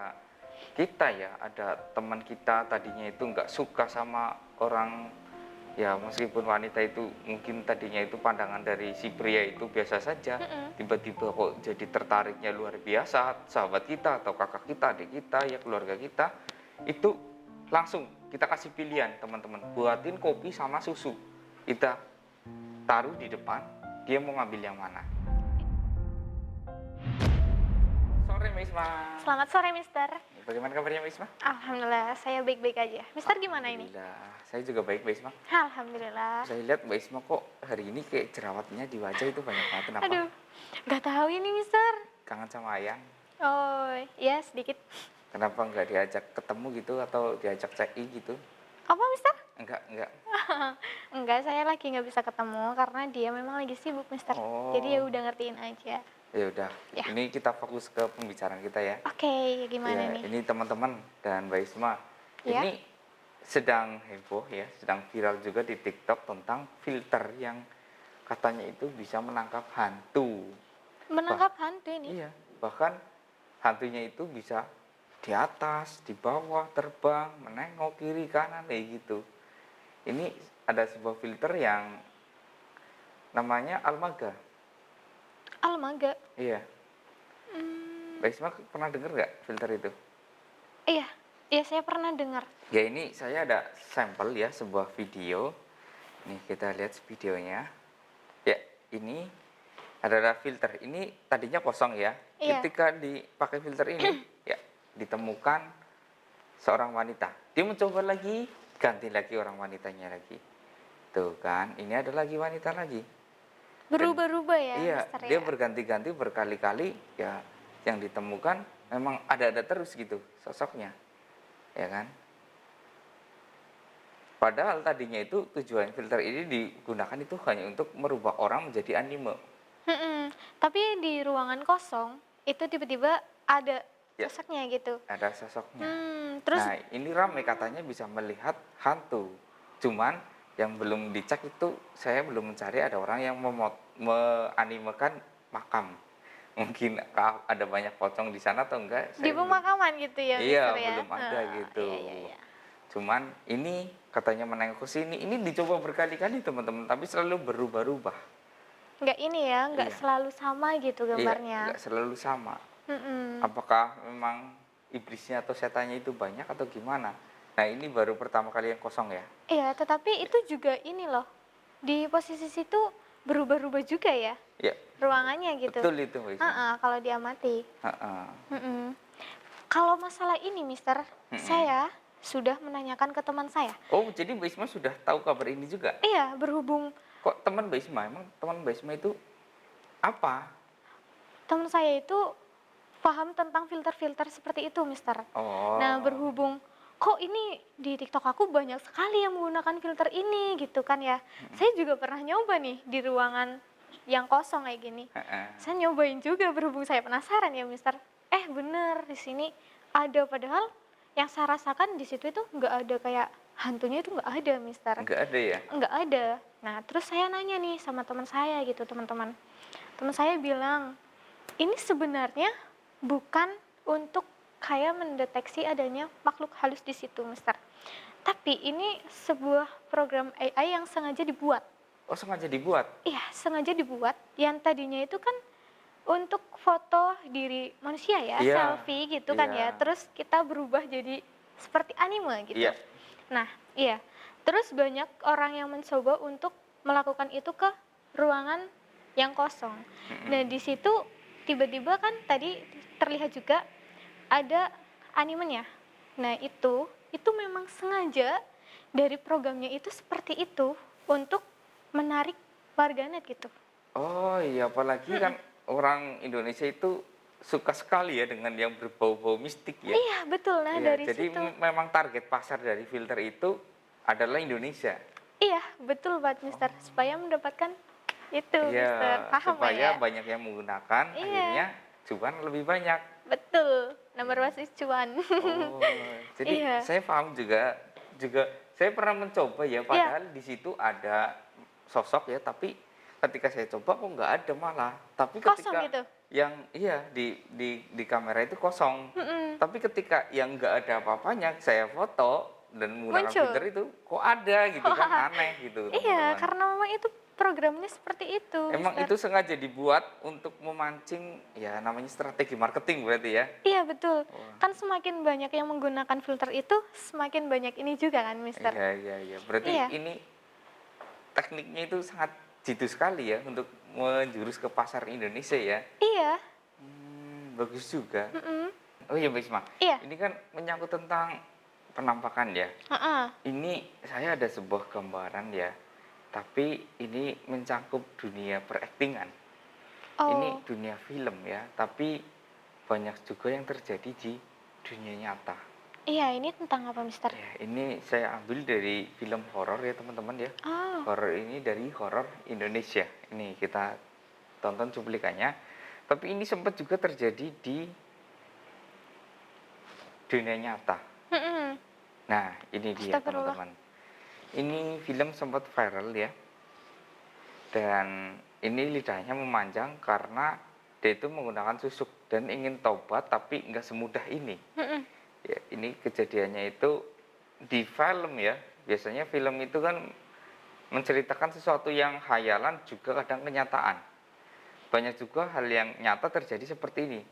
keluarga kita ya, ada teman kita tadinya itu nggak suka sama orang, ya meskipun wanita itu mungkin tadinya itu pandangan dari si pria itu biasa saja, Mhm. tiba-tiba kok jadi tertariknya luar biasa, sahabat kita atau kakak kita, adik kita, ya keluarga kita, itu langsung kita kasih pilihan teman-teman, buatin kopi sama susu, kita taruh di depan, dia mau ngambil yang mana. Sore Mbak Isma. Selamat sore, Mister. Bagaimana kabarnya Mbak Isma? Alhamdulillah, saya baik-baik aja. Mister gimana ini? Alhamdulillah, saya juga baik Mbak Isma. Alhamdulillah. Saya lihat Mbak Isma kok hari ini kayak jerawatnya di wajah itu banyak banget, kenapa? Aduh, nggak tahu ini, Mister. Kangen sama Ayang? Oh, ya sedikit. Kenapa nggak diajak ketemu gitu atau diajak CI gitu? Apa, Mister? Enggak. Enggak, saya lagi nggak bisa ketemu karena dia memang lagi sibuk, Mister. Jadi ya Oh, udah ngertiin aja. ya udah. Ya. Ini kita fokus ke pembicaraan kita ya. Oke, gimana Ya, nih? ini teman-teman dan Mbak Isma. Ya. Ini sedang heboh ya, sedang viral juga di TikTok tentang filter yang katanya itu bisa menangkap hantu. Menangkap hantu ini? Iya, bahkan hantunya itu bisa di atas, di bawah, terbang, menengok kiri kanan kayak gitu. Ini ada sebuah filter yang namanya Almaga. Almaga. Iya, Hmm, Mbak Isma pernah dengar nggak filter itu? iya. Iya, saya pernah dengar. Ya ini saya ada sampel ya, sebuah video. Nih kita lihat videonya. Ya, ini adalah filter. Ini tadinya kosong ya. Iya. Ketika dipakai filter ini, ya ditemukan seorang wanita. Dia mencoba lagi, ganti lagi orang wanitanya lagi. Tuh kan, ini ada lagi wanita lagi. Dan Berubah-ubah ya, iya, Mister dia ya? berganti-ganti berkali-kali ya, yang ditemukan memang ada terus gitu sosoknya. Ya kan? Padahal tadinya itu tujuan filter ini digunakan itu hanya untuk merubah orang menjadi anime. Mhm, tapi di ruangan kosong, itu tiba-tiba ada Ya, sosoknya gitu? ada sosoknya. Terus Nah, ini rame katanya bisa melihat hantu. Cuman yang belum dicek itu saya belum mencari ada orang yang meanimekan makam. Mungkin ada banyak pocong di sana atau enggak, di saya belum. pemakaman gitu ya, Mister Iya, ya? belum ada gitu. Iya iya iya. Cuman ini katanya menengok ke sini. Ini dicoba berkali-kali teman-teman, tapi selalu berubah-ubah. Nggak ini ya, nggak Iya. selalu sama gitu Iya, gambarnya? nggak selalu sama. Mhm. Apakah memang iblisnya atau setannya itu banyak atau gimana? Nah, ini baru pertama kali yang kosong ya. Iya, tetapi itu juga ini loh, di posisi situ berubah-ubah juga ya, Ya, ruangannya gitu? betul itu Mbak Isma. Kalau diamati. Heeh. Mhm. Kalau masalah ini, Mister, Mm-mm. saya sudah menanyakan ke teman saya. Oh, jadi Mbak Isma sudah tahu kabar ini juga? Iya, berhubung Kok teman Mbak Isma? Emang teman Mbak Isma itu apa? teman saya itu paham tentang filter-filter seperti itu, Mister. Nah, Oh, berhubung kok ini di TikTok aku banyak sekali yang menggunakan filter ini gitu kan ya. mm-mm. Saya juga pernah nyoba nih di ruangan yang kosong kayak gini. Heeh. Saya nyobain juga berhubung saya penasaran ya, Mister. Bener di sini ada padahal yang saya rasakan di situ itu nggak ada kayak hantunya itu nggak ada, Mister. Nggak ada ya? Nggak ada. Nah, terus saya nanya nih sama teman saya gitu, teman-teman. Teman saya bilang, ini sebenarnya bukan untuk kayak mendeteksi adanya makhluk halus di situ, Mister. Tapi ini sebuah program AI yang sengaja dibuat. Oh, sengaja dibuat? Iya, sengaja dibuat. Yang tadinya itu kan untuk foto diri manusia ya, Iya, selfie gitu kan iya, ya. Terus kita berubah jadi seperti anime gitu. iya. Nah, iya. Terus banyak orang yang mencoba untuk melakukan itu ke ruangan yang kosong. Nah, Mm-mm. di situ tiba-tiba kan tadi terlihat juga ada animenya. Nah, itu memang sengaja dari programnya itu seperti itu untuk menarik warganet gitu. Oh iya, apalagi kan orang Indonesia itu suka sekali ya dengan yang berbau-bau mistik ya. Iya, betul. Nah, Iya, dari jadi situ. memang target pasar dari filter itu adalah Indonesia. Iya, betul banget, Mister. Oh, Supaya mendapatkan itu, iya, Mister. Paham nggak supaya ya? banyak yang menggunakan, Iya, akhirnya cuan lebih banyak. betul. Nomor Ya. basis cuan. Oh, jadi Iya, saya paham juga, saya pernah mencoba ya, iya, padahal di situ ada sosok ya, tapi ketika saya coba kok nggak ada malah. Tapi kosong ketika gitu. yang iya di kamera itu kosong. Mm-mm. Tapi ketika yang nggak ada apa-apanya, saya foto dan menggunakan filter Muncul. itu, kok ada gitu kan, aneh gitu Iya, teman-teman. karena memang itu programnya seperti itu, Emang Mister. itu sengaja dibuat untuk memancing, ya namanya strategi marketing berarti ya. Iya, betul. Wah, Kan semakin banyak yang menggunakan filter itu, semakin banyak ini juga kan, Mister. iya iya iya. Berarti Iya, ini tekniknya itu sangat jitu sekali ya untuk menjurus ke pasar Indonesia ya. iya, Bagus juga. mm-mm. Oh iya Mbak Isma, Iya, ini kan menyangkut tentang penampakan ya. heeh. Ini saya ada sebuah gambaran ya, tapi ini mencakup dunia peraktingan. Ini Oh, dunia film ya, tapi banyak juga yang terjadi di dunia nyata. iya, ini tentang apa, Mister? Ya, ini saya ambil dari film horor ya teman-teman ya. Oh, Horor ini dari horor Indonesia. Ini kita tonton cuplikannya. Tapi ini sempat juga terjadi di dunia nyata. mm-mm. Nah, ini dia Astagfirullah. teman-teman. Ini film sempat viral ya. Dan ini lidahnya memanjang karena dia itu menggunakan susuk dan ingin taubat tapi nggak semudah ini. Mm-mm. Ya, ini kejadiannya itu di film ya. Biasanya film itu kan menceritakan sesuatu yang khayalan juga kadang kenyataan. Banyak juga hal yang nyata terjadi seperti ini.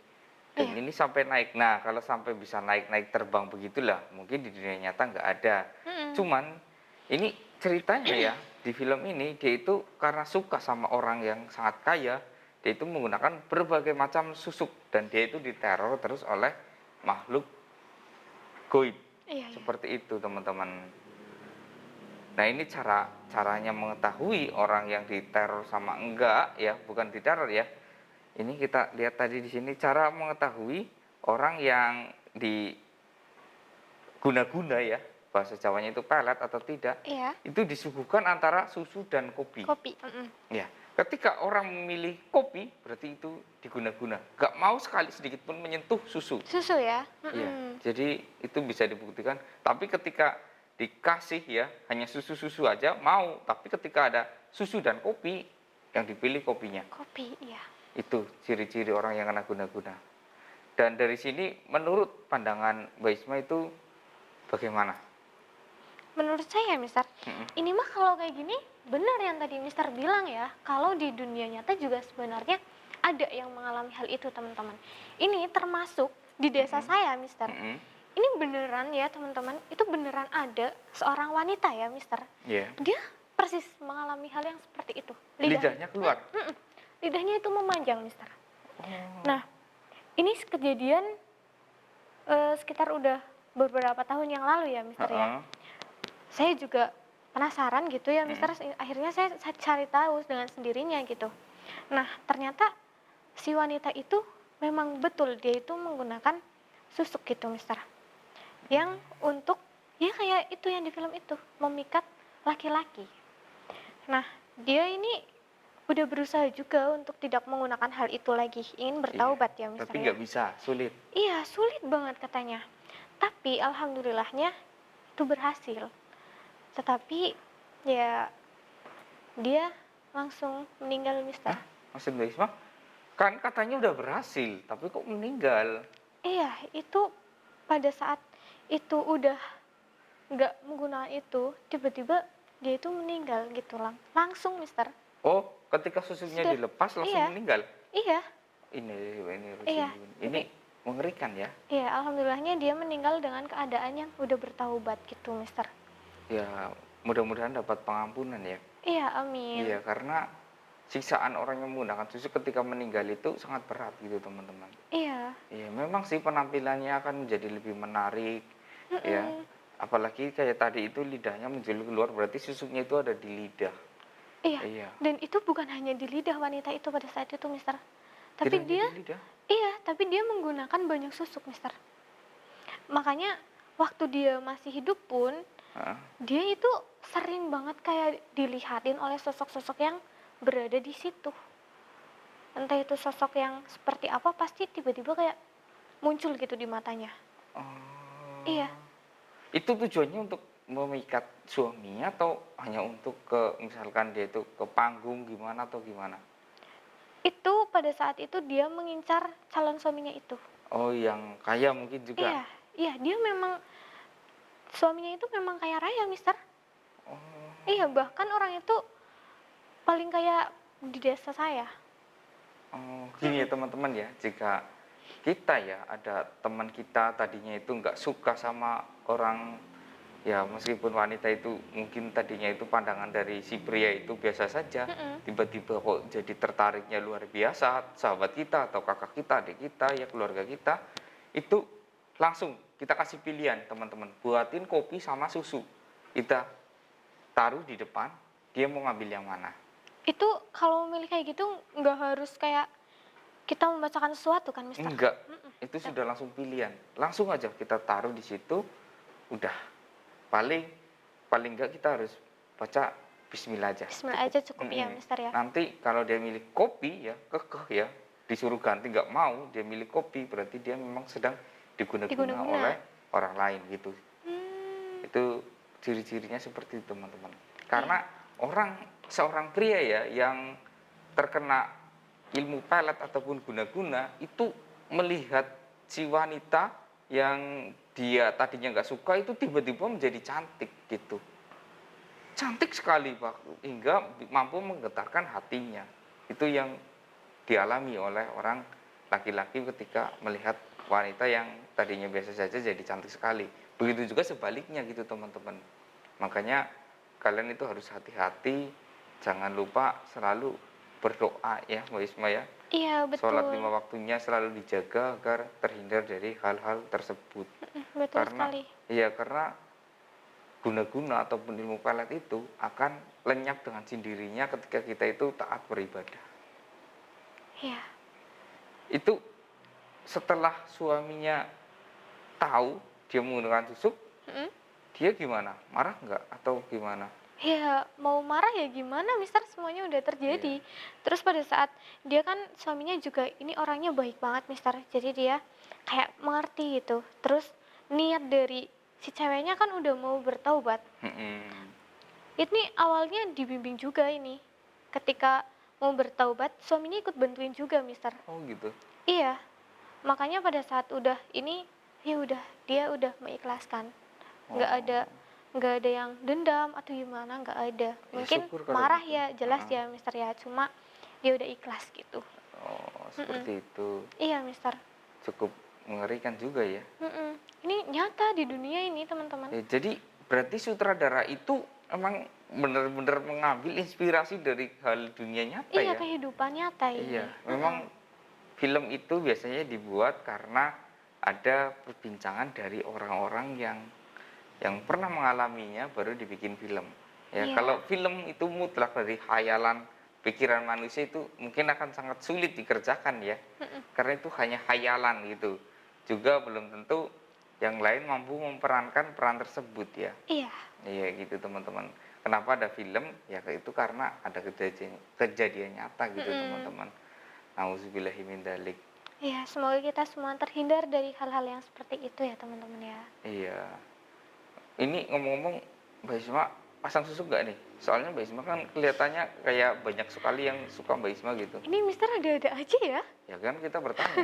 Dan Iya, ini sampai naik. Nah, kalau sampai bisa naik-naik terbang begitulah, mungkin di dunia nyata nggak ada. mm-mm. Cuman ini ceritanya ya, di film ini dia itu karena suka sama orang yang sangat kaya, dia itu menggunakan berbagai macam susuk dan dia itu diteror terus oleh makhluk goib. Iya, iya. Seperti itu, teman-teman. Nah, ini caranya mengetahui orang yang diteror sama enggak ya, bukan diteror ya. Ini kita lihat tadi di sini cara mengetahui orang yang diguna-guna ya, bahasa Jawanya itu pelet atau tidak. Iya, Itu disuguhkan antara susu dan kopi. kopi. Mm-mm. Ya, ketika orang memilih kopi berarti itu diguna-guna. Gak mau sekali sedikit pun menyentuh susu. Susu ya. Iya, Mm-mm. jadi itu bisa dibuktikan. Tapi ketika dikasih ya hanya susu-susu aja mau, tapi ketika ada susu dan kopi yang dipilih kopinya. Kopi, iya. Itu ciri-ciri orang yang kena guna-guna. Dan dari sini menurut pandangan Mbak Isma itu bagaimana? Menurut saya, Mister, Mm-mm. ini mah kalau kayak gini benar yang tadi Mister bilang ya, kalau di dunia nyata juga sebenarnya ada yang mengalami hal itu, teman-teman. Ini termasuk di desa saya, Mister. Mm-mm. Ini beneran ya, teman-teman. Itu beneran ada seorang wanita ya, Mister. Iya. Dia persis mengalami hal yang seperti itu. Lidahnya keluar. Lidahnya itu memanjang, Mister. Oh. Nah, ini kejadian sekitar udah beberapa tahun yang lalu ya, Mister ya. Heeh. Saya juga penasaran gitu ya, Mister. Akhirnya saya cari tahu dengan sendirinya gitu. Nah, ternyata si wanita itu memang betul dia itu menggunakan susuk gitu, Mister. Yang untuk ya kayak itu yang di film itu, memikat laki-laki. Nah, dia ini udah berusaha juga untuk tidak menggunakan hal itu lagi, ingin bertaubat ya, Mister Tapi ya. nggak bisa, sulit. Iya, sulit banget katanya. Tapi alhamdulillahnya itu berhasil. Tetapi ya dia langsung meninggal, Mister. Hah? Maksud Mbak Isma? Kan katanya udah berhasil, tapi kok meninggal? Iya, itu pada saat itu udah nggak menggunakan itu, tiba-tiba dia itu meninggal gitu langsung, Mister. Oh, ketika susuknya Sudah, dilepas langsung iya, meninggal. iya, Ini iya. ini mengerikan ya. Iya, alhamdulillahnya dia meninggal dengan keadaan yang udah bertaubat gitu, Mister. Ya, mudah-mudahan dapat pengampunan ya. Iya, amin. Iya, karena siksaan orang yang menggunakan susuk ketika meninggal itu sangat berat gitu, teman-teman. Iya, Iya, memang sih penampilannya akan menjadi lebih menarik ya. mm-mm. Apalagi kayak tadi itu lidahnya menjulur keluar berarti susuknya itu ada di lidah. Iya. Iya. Dan itu bukan hanya di lidah wanita itu pada saat itu, Mister. Tapi Tidak hanya dia, di lidah. iya, tapi dia menggunakan banyak susuk, Mister. Makanya waktu dia masih hidup pun, Heeh. dia itu sering banget kayak dilihatin oleh sosok-sosok yang berada di situ. Entah itu sosok yang seperti apa, pasti tiba-tiba kayak muncul gitu di matanya. Oh. Iya, Itu tujuannya untuk memikat suaminya atau hanya untuk ke misalkan dia itu ke panggung gimana atau gimana? Itu pada saat itu dia mengincar calon suaminya itu. Oh, yang kaya mungkin juga. Iya, iya, dia memang suaminya itu memang kaya raya, Mister. Oh, Iya, bahkan orang itu paling kaya di desa saya. gini ya Mm-mm. teman-teman ya, jika kita ya ada teman kita tadinya itu nggak suka sama orang, ya meskipun wanita itu mungkin tadinya itu pandangan dari si pria itu biasa saja, Mm-mm. tiba-tiba kok jadi tertariknya luar biasa, sahabat kita atau kakak kita, adik kita, ya keluarga kita, itu langsung kita kasih pilihan teman-teman, buatin kopi sama susu, kita taruh di depan, dia mau ngambil yang mana. Itu kalau memilih kayak gitu nggak harus kayak kita membacakan sesuatu kan, Mister? Enggak, Mm-mm. itu sudah langsung pilihan, langsung aja kita taruh di situ, udah. Paling paling enggak kita harus baca Bismillah aja, Bismillah cukup. aja cukup ya, Mister ya. Nanti kalau dia milih kopi ya, kekeh ya, disuruh ganti nggak mau, dia milih kopi, berarti dia memang sedang diguna-guna Diguna-guna. oleh orang lain gitu. Hmm, Itu ciri-cirinya seperti itu teman-teman. iya. Karena seorang pria ya yang terkena ilmu pelet ataupun guna-guna itu melihat si wanita yang dia tadinya nggak suka itu tiba-tiba menjadi cantik gitu, cantik sekali Pak, hingga mampu menggetarkan hatinya. Itu yang dialami oleh orang laki-laki ketika melihat wanita yang tadinya biasa saja jadi cantik sekali. Begitu juga sebaliknya gitu teman-teman. Makanya kalian itu harus hati-hati, jangan lupa selalu berdoa ya Mbak Isma ya. Iya, Sholat betul. 5 waktunya selalu dijaga agar terhindar dari hal-hal tersebut. Betul Karena sekali. karena guna-guna ataupun ilmu pelet itu akan lenyap dengan sendirinya ketika kita itu taat beribadah. Iya. Itu setelah suaminya tahu dia menggunakan susuk, Mm-mm. dia gimana? Marah nggak atau gimana? Ya, mau marah ya gimana, Mister, semuanya udah Iya. terjadi. Terus pada saat dia kan suaminya juga ini orangnya baik banget, Mister. Jadi dia kayak mengerti gitu. Terus niat dari si ceweknya kan udah mau bertaubat. Mm-mm. Ini awalnya dibimbing juga ini. Ketika mau bertaubat, suaminya ikut bantuin juga, Mister. Oh gitu. Iya, makanya pada saat udah ini, ya udah, dia udah mengikhlaskan. Nggak ada Oh, nggak ada yang dendam atau gimana, nggak ada. ya Mungkin syukur kalau marah gitu. ya, jelas Heeh. ya, Mister ya. Cuma dia udah ikhlas gitu. Oh, Mm-mm. seperti itu. Iya, Mister. Cukup mengerikan juga ya. Mm-mm. Ini nyata di dunia ini, teman-teman. Jadi berarti sutradara itu emang benar-benar mengambil inspirasi dari hal dunia nyata Iya, ya. kehidupan nyata ini. Iya, Mm-mm. memang film itu biasanya dibuat karena ada perbincangan dari orang-orang yang pernah mengalaminya baru dibikin film. Ya, Iya. kalau film itu mutlak dari khayalan pikiran manusia itu mungkin akan sangat sulit dikerjakan ya. Mm-mm. Karena itu hanya khayalan gitu. Juga belum tentu yang lain mampu memerankan peran tersebut ya. Iya. Iya gitu teman-teman. Kenapa ada film? Ya itu karena ada kejadian nyata gitu Mm-mm. teman-teman. Nauzubillahi min dzalik. Iya, semoga kita semua terhindar dari hal-hal yang seperti itu ya, teman-teman ya. Iya. Ini ngomong-ngomong, Mbak Isma pasang susu nggak nih? Soalnya Mbak Isma kan kelihatannya kayak banyak sekali yang suka Mbak Isma gitu. Ini Mister ada-ada aja ya. Ya kan kita bertanya.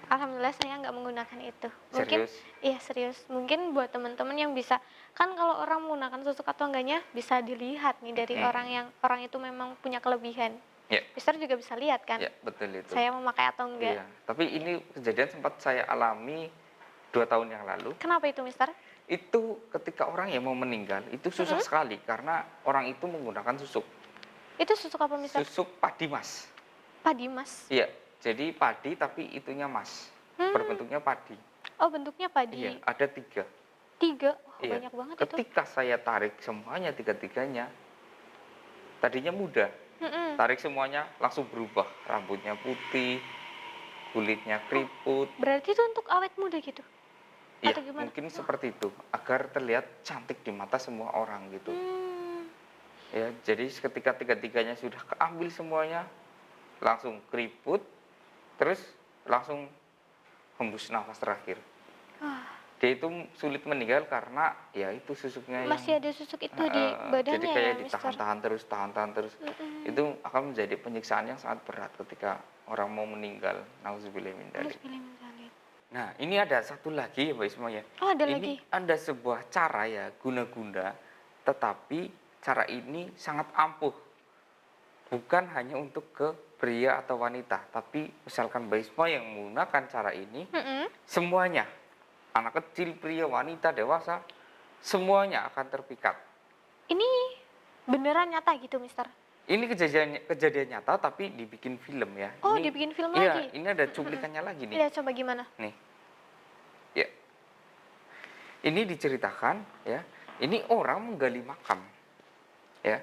Alhamdulillah saya nggak menggunakan itu. Mungkin, Serius? iya serius. Mungkin buat teman-teman yang bisa, kan kalau orang menggunakan susuk atau enggaknya bisa dilihat nih dari orang itu memang punya kelebihan. Ya, Mister juga bisa lihat kan, ya betul itu. saya memakai atau enggak. Iya. Tapi ini kejadian sempat saya alami 2 tahun yang lalu. Kenapa itu, Mister? Itu ketika orang yang mau meninggal itu susah Mm-mm. sekali karena orang itu menggunakan susuk. Itu susuk apa, Mister? Susuk padi mas. Padi mas. Iya, jadi padi tapi itunya mas. Hmm. Berbentuknya padi. Oh, bentuknya Iya, padi. ada 3. 3. Wah, Iya, banyak banget itu. ketika saya tarik semuanya 3-tiganya, tadinya muda. Mm-mm. Tarik semuanya langsung berubah. Rambutnya putih, kulitnya Oh, keriput. berarti itu untuk awet muda gitu? Iya, Atau gimana? mungkin Wah. seperti itu. Agar terlihat cantik di mata semua orang gitu. Hmm. Ya, jadi ketika 3-tiganya sudah keambil semuanya, langsung keriput, terus langsung hembus nafas terakhir. Wah. dia itu sulit meninggal karena ya itu susuknya yang Masih ada susuk itu di jadi badannya kayak ya, Mister? ditahan-tahan terus, tahan-tahan terus. Mm-mm. Itu akan menjadi penyiksaan yang sangat berat ketika orang mau meninggal. Nauzubillah min dzalik. Bismillahirrahmanirrahim. Nah, ini ada satu lagi ya Mbak Isma ya. Oh, ada Ini lagi. ada sebuah cara ya, guna-guna, tetapi cara ini sangat ampuh. Bukan hanya untuk ke pria atau wanita, tapi misalkan Mbak Isma yang menggunakan cara ini, Mm-mm. semuanya, anak kecil, pria, wanita, dewasa, semuanya akan terpikat. Ini beneran nyata gitu, Mister? Ini kejadian nyata tapi dibikin film ya. Oh, Ini dibikin film iya, lagi? ini ada Mm-mm. cuplikannya lagi nih. Lihat coba gimana? Nih. Ya. Ini diceritakan ya. Ini orang menggali makam. Ya.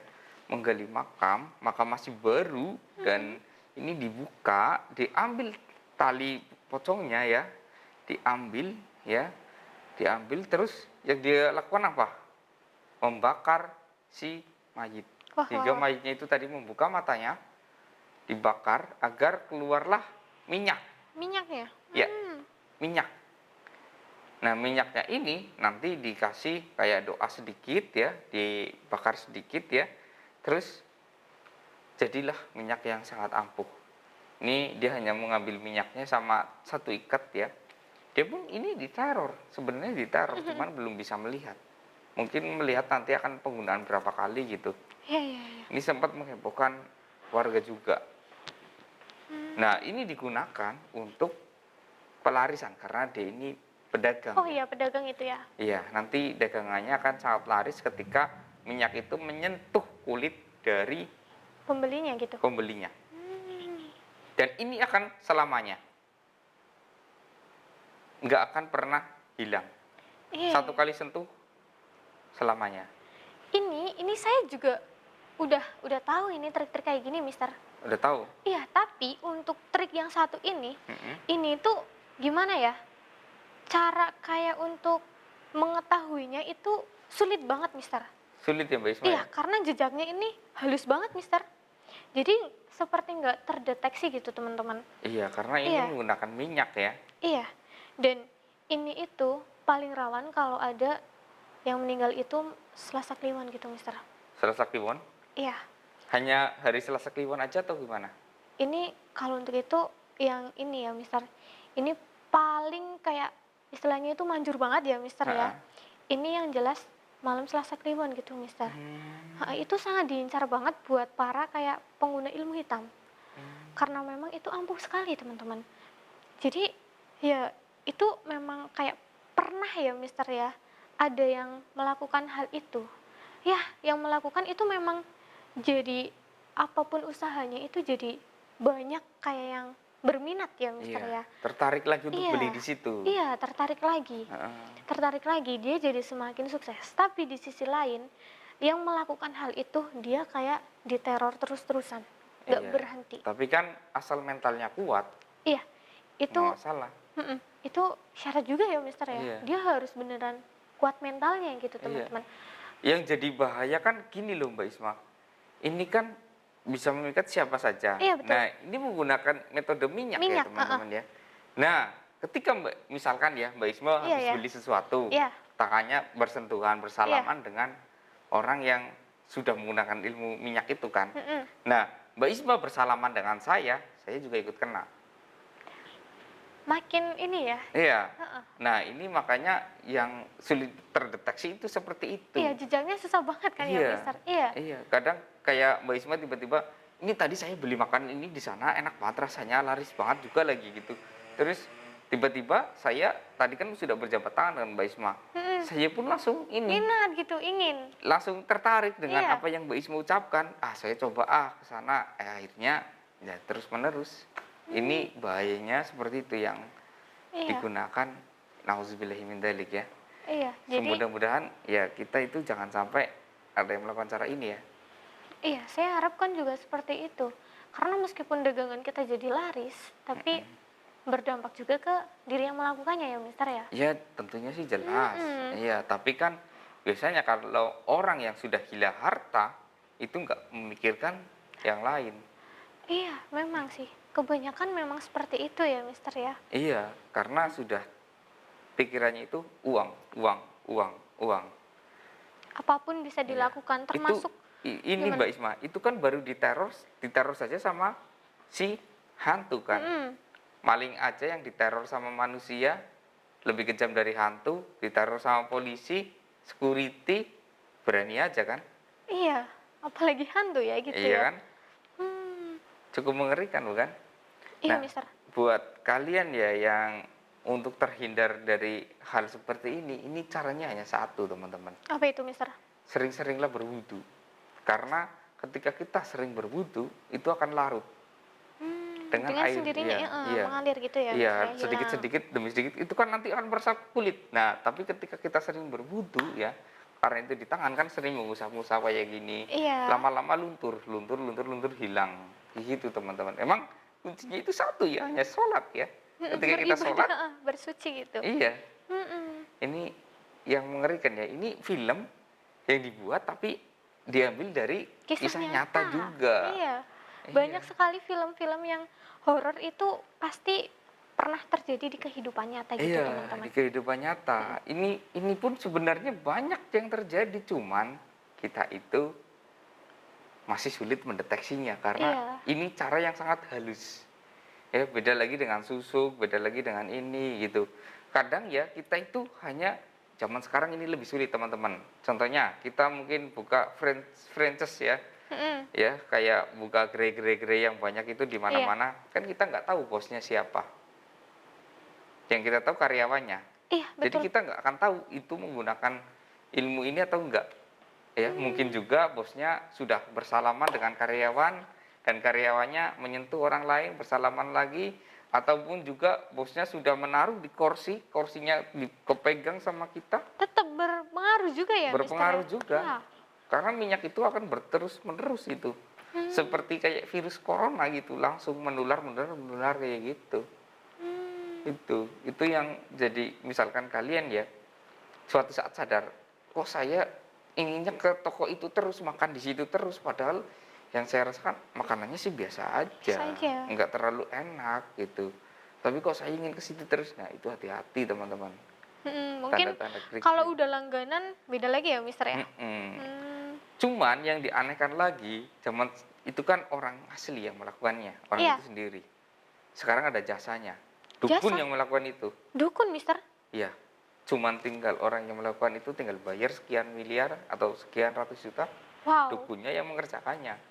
Menggali makam, makam masih baru dan ini dibuka, diambil tali pocongnya ya. Diambil ya. Diambil terus yang dia lakukan apa? Membakar si mayit. Wah, wah, Sehingga wah. mayitnya itu tadi membuka matanya, dibakar agar keluarlah minyak. Minyak ya? Ya, minyak. Nah, minyaknya ini nanti dikasih kayak doa sedikit ya, dibakar sedikit ya. Terus jadilah minyak yang sangat ampuh. Ini dia hanya mengambil minyaknya sama satu ikat ya. Dia pun ini diteror, sebenarnya diteror, cuman belum bisa melihat. Mungkin melihat nanti akan penggunaan berapa kali gitu. Iya, iya, iya. Ini sempat menghebohkan warga juga. Nah, ini digunakan untuk pelarisan karena dia ini pedagang. Oh iya, pedagang itu ya? Iya, nanti dagangannya akan sangat laris ketika minyak itu menyentuh kulit dari Pembelinya gitu? pembelinya. Hmm. Dan ini akan selamanya. Nggak akan pernah hilang. Iya. Satu kali sentuh, selamanya. Ini saya juga udah tahu ini trik-trik kayak gini, Mister. Udah tahu? Iya, tapi untuk trik yang satu Mm-mm. ini tuh gimana ya? Cara kayak untuk mengetahuinya itu sulit banget, Mister. Sulit ya Mbak Isma Iya, ya? karena jejaknya ini halus banget, Mister. Jadi seperti nggak terdeteksi gitu, teman-teman. Iya, karena ini Iya. menggunakan minyak ya. Iya, dan ini itu paling rawan kalau ada yang meninggal itu Selasa Kliwon gitu, Mister. Selasa Kliwon. Iya, Hanya hari Selasa Kliwon aja atau gimana? ini kalau untuk itu yang ini ya, Mister. Ini paling kayak istilahnya itu manjur banget ya, Mister ya. Ha-ha. Ini yang jelas malam Selasa Kliwon gitu, Mister. Itu sangat diincar banget buat para kayak pengguna ilmu hitam. Karena memang itu ampuh sekali, teman-teman. Jadi ya itu memang kayak pernah ya, Mister ya, ada yang melakukan hal itu. Ya, yang melakukan itu memang jadi apapun usahanya itu jadi banyak kayak yang berminat ya, Mister Iya, ya. tertarik lagi untuk Iya. beli di situ. Iya, tertarik lagi. Heeh. Tertarik lagi, dia jadi semakin sukses. Tapi di sisi lain, yang melakukan hal itu dia kayak diteror terus-terusan, nggak Iya. berhenti. Tapi kan asal mentalnya kuat, Iya, itu nggak masalah. itu syarat juga ya, Mister ya. Iya. Dia harus beneran kuat mentalnya gitu, Iya. teman-teman. Yang jadi bahaya kan gini loh Mbak Isma. Ini kan bisa memikat siapa saja. Iya, betul. Nah, ini menggunakan metode minyak, Minyak, ya teman-teman ya. Nah, ketika misalkan ya Mbak Isma Iya, habis ya. beli sesuatu, Iya. tangannya bersentuhan, bersalaman dengan orang yang sudah menggunakan ilmu minyak itu kan. Nah, Mbak Isma bersalaman dengan saya juga ikut kena. Makin ini ya. Iya. Nah, ini makanya yang sulit terdeteksi itu seperti itu. Iya, jejaknya susah banget kan ya, Iya. Mister. Iya. Iya, kadang kayak Mbak Isma tiba-tiba, ini tadi saya beli makan ini di sana enak banget rasanya, laris banget juga lagi gitu. Terus tiba-tiba saya tadi kan sudah berjabat tangan dengan Mbak Isma. Saya pun langsung Minat gitu, ingin. langsung tertarik dengan Iya. apa yang Mbak Isma ucapkan. Saya coba ke sana. Akhirnya ya terus menerus. Ini bahayanya seperti itu yang Iya. digunakan. Nauzubillahi min dzalik ya. Iya, jadi Mudah-mudahan ya kita itu jangan sampai ada yang melakukan cara ini ya. iya, saya harapkan juga seperti itu. Karena meskipun dagangan kita jadi laris, tapi berdampak juga ke diri yang melakukannya ya, Mister ya. Ya tentunya sih jelas. Iya, tapi kan biasanya kalau orang yang sudah gila harta itu nggak memikirkan yang lain. Iya, memang sih. Kebanyakan memang seperti itu ya, Mister ya. Iya, karena sudah pikirannya itu uang, uang, uang, uang. Apapun bisa Iya. dilakukan, Itu termasuk ini gimana? Mbak Isma, itu kan baru diteror saja sama si hantu kan. Mm-mm. Maling aja yang diteror sama manusia lebih kejam dari hantu, diteror sama polisi, security, berani aja kan? Iya, apalagi hantu ya gitu Iya ya. kan? Hmm, Cukup mengerikan bukan? iya, Nah, Mister. buat kalian ya yang untuk terhindar dari hal seperti ini caranya hanya satu teman-teman. Apa itu, Mister? Sering-seringlah berwudu. Karena ketika kita sering berwudu, itu akan larut dengan Dengan air. sendirinya Iya, ya, iya. mengalir gitu ya, Iya, Mister ya, hilang. sedikit-sedikit demi sedikit itu kan nanti akan meresap kulit. Nah, tapi ketika kita sering berwudu ya, karena itu di tangan kan sering mengusap-ngusap kayak gini, Iya. lama-lama luntur, luntur, luntur, luntur hilang. Gitu teman-teman. Emang kuncinya itu satu ya, hanya sholat ya. Ketika kita Beribadah, sholat, bersuci gitu. iya, Mm-mm. ini yang mengerikan ya. Ini film yang dibuat tapi diambil dari Kisah kisah nyata nyata. juga. Iya. Iya. Banyak sekali film-film yang horor itu pasti pernah terjadi di kehidupan nyata gitu, Iya, teman-teman. di kehidupan nyata. Ini pun sebenarnya banyak yang terjadi, cuman kita itu masih sulit mendeteksinya karena Iya. ini cara yang sangat halus. Ya, beda lagi dengan susuk, beda lagi dengan ini gitu. Kadang ya kita itu hanya zaman sekarang ini lebih sulit teman-teman. Contohnya kita mungkin buka franchise ya, Mm-mm. ya kayak buka gerai-gerai yang banyak itu di Iya. mana-mana, kan kita nggak tahu bosnya siapa. Yang kita tahu karyawannya. Iya, Jadi betul. kita nggak akan tahu itu menggunakan ilmu ini atau enggak. Ya, mungkin juga bosnya sudah bersalaman dengan karyawan dan karyawannya menyentuh orang lain bersalaman lagi, ataupun juga bosnya sudah menaruh di kursi, kursinya kepegang sama kita, Tetap berpengaruh juga ya, Mister ya. berpengaruh juga. Iya. Karena minyak itu akan berterus menerus itu. Hmm. Seperti kayak virus corona gitu, langsung menular, menular, menular kayak gitu. Hmm. Itu yang jadi misalkan kalian ya suatu saat sadar, kok saya inginnya ke toko itu terus, makan di situ terus, padahal yang saya rasakan makanannya sih biasa Biasa aja, aja. nggak terlalu enak gitu. Tapi kok saya ingin ke situ terus, nah itu hati-hati teman-teman. Mungkin Tanda-tanda kalau kritis. udah langganan beda lagi ya, Mister ya. Mm-mm. Hmm. Cuman yang dianehkan lagi, zaman itu kan orang asli yang melakukannya, orang Iya. itu sendiri. Sekarang ada jasanya, dukun Jasa yang melakukan itu. dukun, Mister. Iya, cuman tinggal orang yang melakukan itu tinggal bayar sekian miliar atau sekian ratus juta, Wow. dukunnya yang mengerjakannya.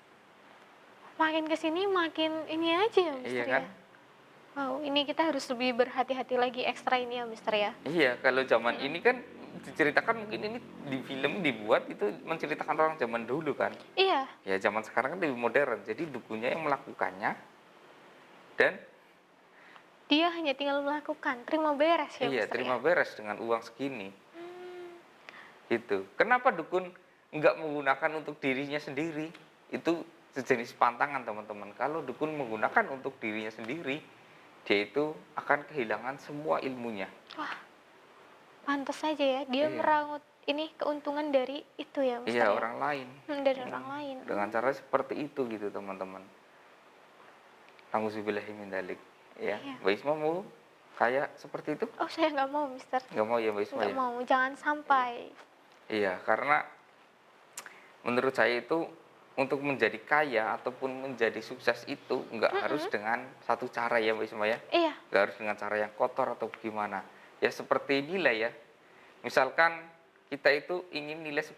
Makin kesini makin ini aja ya, Iya Mister kan? ya. Wow, ini kita harus lebih berhati-hati lagi ekstra ini ya, Mister ya. Iya, kalau zaman Mm-mm. ini kan diceritakan mungkin ini di film dibuat itu menceritakan orang zaman dulu kan. Iya, Ya zaman sekarang kan lebih modern, jadi dukunnya yang melakukannya dan dia hanya tinggal melakukan, terima beres ya, iya Mister ya. terima beres dengan uang segini. Hmm. Gitu. Kenapa dukun nggak menggunakan untuk dirinya sendiri? Itu sejenis pantangan teman-teman. Kalau dukun menggunakan untuk dirinya sendiri, dia itu akan kehilangan semua ilmunya. Wah, pantas saja ya, dia Iya, merangut ini keuntungan dari itu ya, Mister iya ya. orang lain. Dari orang lain. Dengan cara seperti itu gitu teman-teman. Nauzubillahi min dzalik. Ya, Iya. Mbak Isma mau kayak seperti itu? Oh, saya nggak mau, Mister. Nggak mau ya Mbak Isma Nggak ya? mau, jangan sampai. Iya, karena menurut saya itu untuk menjadi kaya ataupun menjadi sukses itu nggak harus Mm-mm. dengan satu cara ya Mbak Isma ya. Iya, Nggak harus dengan cara yang kotor atau gimana. Ya seperti nilai ya. Misalkan kita itu ingin nilai 10,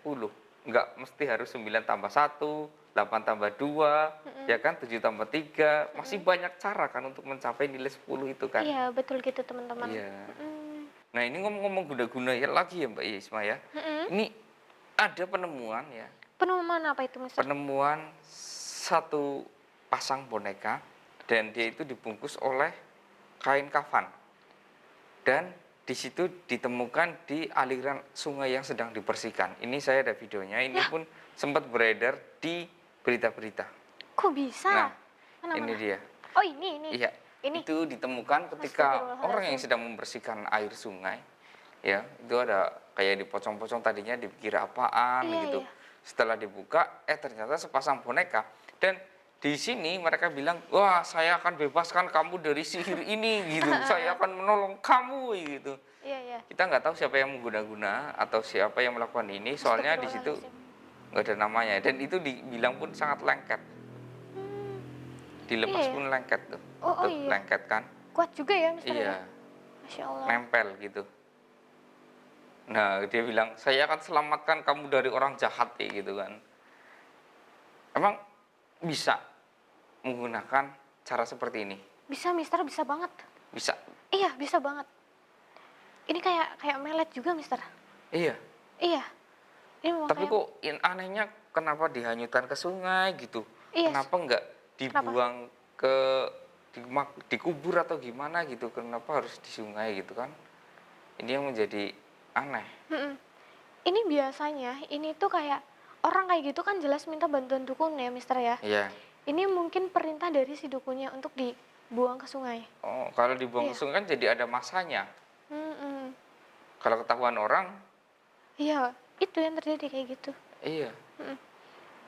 nggak mesti harus 9 tambah 1, 8 tambah 2, Mm-mm. ya kan 7 tambah 3. Masih banyak cara kan untuk mencapai nilai 10 itu kan. iya betul gitu teman-teman. Iya. Mm-mm. Nah ini ngomong-ngomong guna-guna ya lagi ya Mbak Isma ya. Mm-mm. Ini ada penemuan ya. Penemuan apa itu, Mister? Penemuan satu pasang boneka dan dia itu dibungkus oleh kain kafan dan di situ ditemukan di aliran sungai yang sedang dibersihkan. Ini saya ada videonya, ini Ya, pun sempat beredar di berita-berita. kok bisa? Nah, Mana, ini mana? dia. Oh, ini. Iya, Ini. itu ditemukan ketika orang yang Astagfirullahaladzim. sedang membersihkan air sungai. Ya, itu ada kayak dipocong-pocong tadinya dikira apaan Iya, gitu. iya. Setelah dibuka, ternyata sepasang boneka. Dan di sini mereka bilang, wah saya akan bebaskan kamu dari sihir ini gitu. Saya akan menolong kamu gitu. Iya, iya. iya. kita nggak tahu siapa yang mengguna-guna atau siapa yang melakukan ini, soalnya di situ Astagfirullahaladzim. nggak ada namanya dan itu dibilang pun sangat lengket, Hmm, iya dilepas ya. pun lengket tuh, Oh tuh iya, lengket kan, kuat juga ya Mister ya. iya, Masya Allah. nempel gitu. Nah dia bilang saya akan selamatkan kamu dari orang jahat kayak gitu kan. Emang bisa menggunakan cara seperti ini? Bisa Mister, bisa banget. Bisa. Iya, bisa banget. Ini kayak kayak melet juga Mister. Iya. Iya, ini Tapi makanya kok anehnya kenapa dihanyutkan ke sungai gitu? iya. Kenapa nggak Kenapa? dibuang ke dikubur atau gimana gitu? Kenapa harus di sungai gitu kan? Ini yang menjadi aneh. Mm-mm. Ini biasanya ini tuh kayak orang kayak gitu kan jelas minta bantuan dukun ya Mister ya. Iya. Ini mungkin perintah dari si dukunnya untuk dibuang ke sungai. Oh, kalau dibuang ke Iya. sungai kan jadi ada masanya. Mm-mm. Kalau ketahuan orang, Iya, itu yang terjadi kayak gitu. iya, Mm-mm.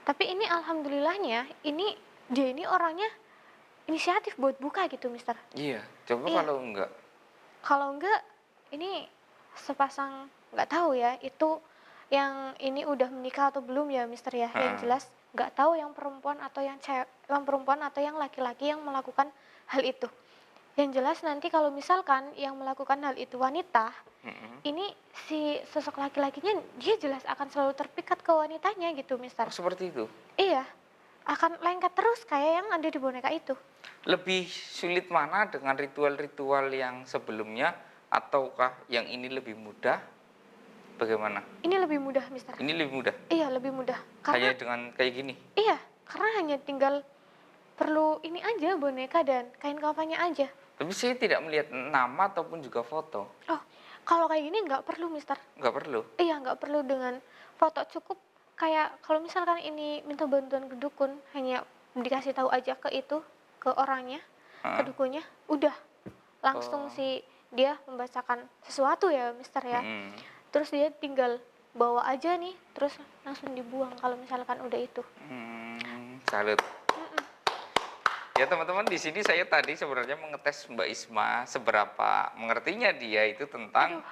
Tapi ini alhamdulillahnya, ini dia ini orangnya inisiatif buat buka gitu, Mister. iya. Coba Iya, kalau enggak, kalau enggak, ini sepasang nggak tahu ya, itu yang ini udah menikah atau belum ya, Mister ya. Yang heeh, jelas nggak tahu yang perempuan atau yang cewek, yang perempuan atau yang laki-laki yang melakukan hal itu. Yang jelas nanti kalau misalkan yang melakukan hal itu wanita, heeh. ini si sosok laki-lakinya dia jelas akan selalu terpikat ke wanitanya gitu, Mister. Oh, seperti itu. Iya, akan lengket terus kayak yang ada di boneka itu. Lebih sulit mana dengan ritual-ritual yang sebelumnya ataukah yang ini lebih mudah? Bagaimana? Ini lebih mudah, Mister. Ini lebih mudah. Iya, lebih mudah. Karena Hanya dengan kayak gini. iya, karena hanya tinggal perlu ini aja boneka dan kain kafannya aja. Tapi saya tidak melihat nama ataupun juga foto. Oh, kalau kayak gini nggak perlu, Mister. Nggak perlu. Iya, nggak perlu dengan foto, cukup kayak kalau misalkan ini minta bantuan ke dukun, hanya dikasih tahu aja ke itu, ke orangnya, ke Heeh. dukunnya, udah langsung Oh. si dia membacakan sesuatu ya, Mister ya. Mm-mm. Terus dia tinggal bawa aja nih, terus langsung dibuang kalau misalkan udah itu. Salut. Mm-mm. Ya teman-teman, di sini saya tadi sebenarnya mengetes Mbak Isma seberapa mengertinya dia itu tentang Aduh,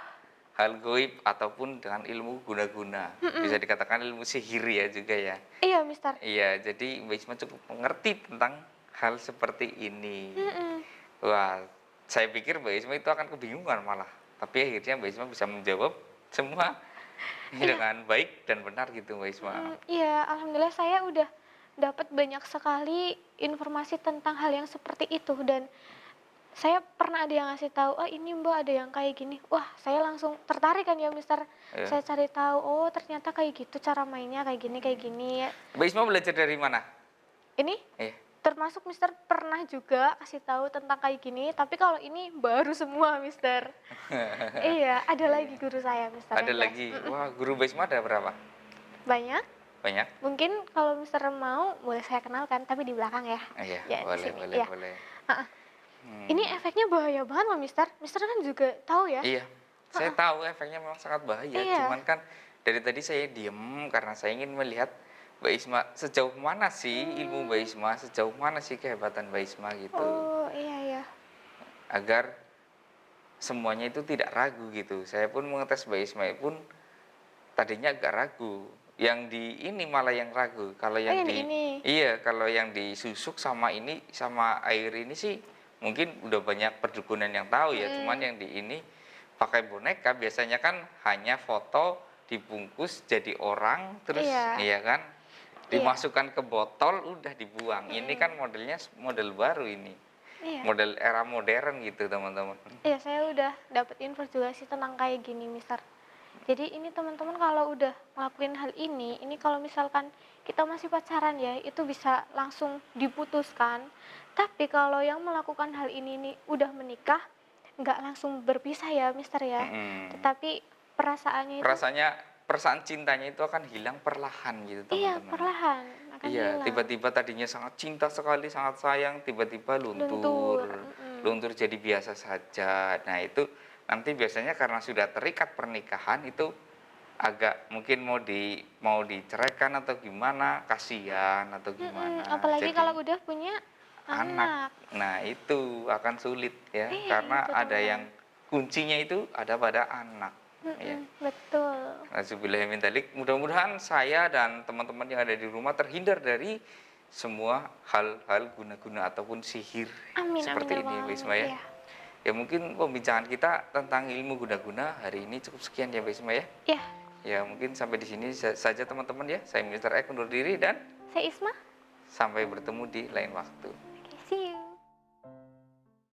hal goib ataupun dengan ilmu guna-guna. mm-mm. Bisa dikatakan ilmu sihir ya juga ya. Iya, Mister. Iya, jadi Mbak Isma cukup mengerti tentang hal seperti ini. Mm-mm. Wah, saya pikir Mbak Isma itu akan kebingungan malah. Tapi akhirnya Mbak Isma bisa menjawab semua Iya, dengan baik dan benar gitu Mbak Isma. iya, alhamdulillah saya udah dapat banyak sekali informasi tentang hal yang seperti itu dan saya pernah ada yang ngasih tahu, oh ini Mbak ada yang kayak gini. Wah, saya langsung tertarik kan ya, Mister. Ya. Saya cari tahu, oh ternyata kayak gitu cara mainnya kayak gini kayak gini. Mbak Isma belajar dari mana? Ini Eh, termasuk Mister pernah juga kasih tahu tentang kayak gini, tapi kalau ini baru semua, Mister. Iya, ada iya. lagi guru saya, Mister, Ada yang jelas. lagi. Wah, guru Mbak Isma ada berapa? Banyak. Banyak? Mungkin kalau Mister mau, boleh saya kenalkan, tapi di belakang ya. Iya, Jangan di boleh, sini. boleh, Iya. boleh. Heeh. Ini Hmm, efeknya bahaya banget loh, Mister. Mister kan juga tahu ya. iya, saya Heeh. tahu efeknya memang sangat bahaya. Iya. Cuman kan dari tadi saya diem karena saya ingin melihat Mbak Isma sejauh mana sih ilmu Mbak Hmm. Isma, sejauh mana sih kehebatan Mbak Isma gitu. Oh, iya ya. Agar semuanya itu tidak ragu gitu. Saya pun mengetes Mbak Isma pun tadinya agak ragu. Yang di ini malah yang ragu. Kalau Oh, yang yang di di ini. iya, kalau yang disusuk sama ini sama air ini sih mungkin udah banyak perdukunan yang tahu ya. Cuman Mm-mm. yang di ini pakai boneka biasanya kan hanya foto dibungkus jadi orang terus Iya. iya kan Iya. dimasukkan ke botol udah dibuang. Ini Mm-mm. kan modelnya model baru ini. Iya. Model era modern gitu, teman-teman. Iya, saya udah dapat info juga sih tentang kayak gini, Mister. Jadi ini teman-teman kalau udah ngelakuin hal ini kalau misalkan kita masih pacaran ya, itu bisa langsung diputuskan. Tapi kalau yang melakukan hal ini nih udah menikah, nggak langsung berpisah ya, Mister ya. Mm-mm. Tetapi perasaannya itu, Rasanya perasaan cintanya itu akan hilang perlahan gitu iya teman-teman. perlahan akan Iya, hilang. tiba-tiba tadinya sangat cinta sekali, sangat sayang, tiba-tiba luntur, Luntur. luntur jadi biasa saja. Nah itu nanti biasanya karena sudah terikat pernikahan itu agak mungkin mau diceraikan atau gimana, kasihan atau gimana. Apalagi Jadi kalau udah punya anak, anak. nah itu akan sulit ya, Iya karena itu ada yang teman-teman. kuncinya itu ada pada anak. Ya. Betul. Nauzubillahimindzalik. Mudah-mudahan saya dan teman-teman yang ada di rumah terhindar dari semua hal-hal guna-guna ataupun sihir Amin, seperti amin, ya ini, Allah. Mbak Isma ya. Iya. Ya mungkin pembicaraan kita tentang ilmu guna-guna hari ini cukup sekian ya Mbak Isma ya. Iya. Ya mungkin sampai di sini saja teman-teman ya. Saya Mr. X undur diri dan Saya Isma. sampai bertemu di lain waktu. Oke, see you.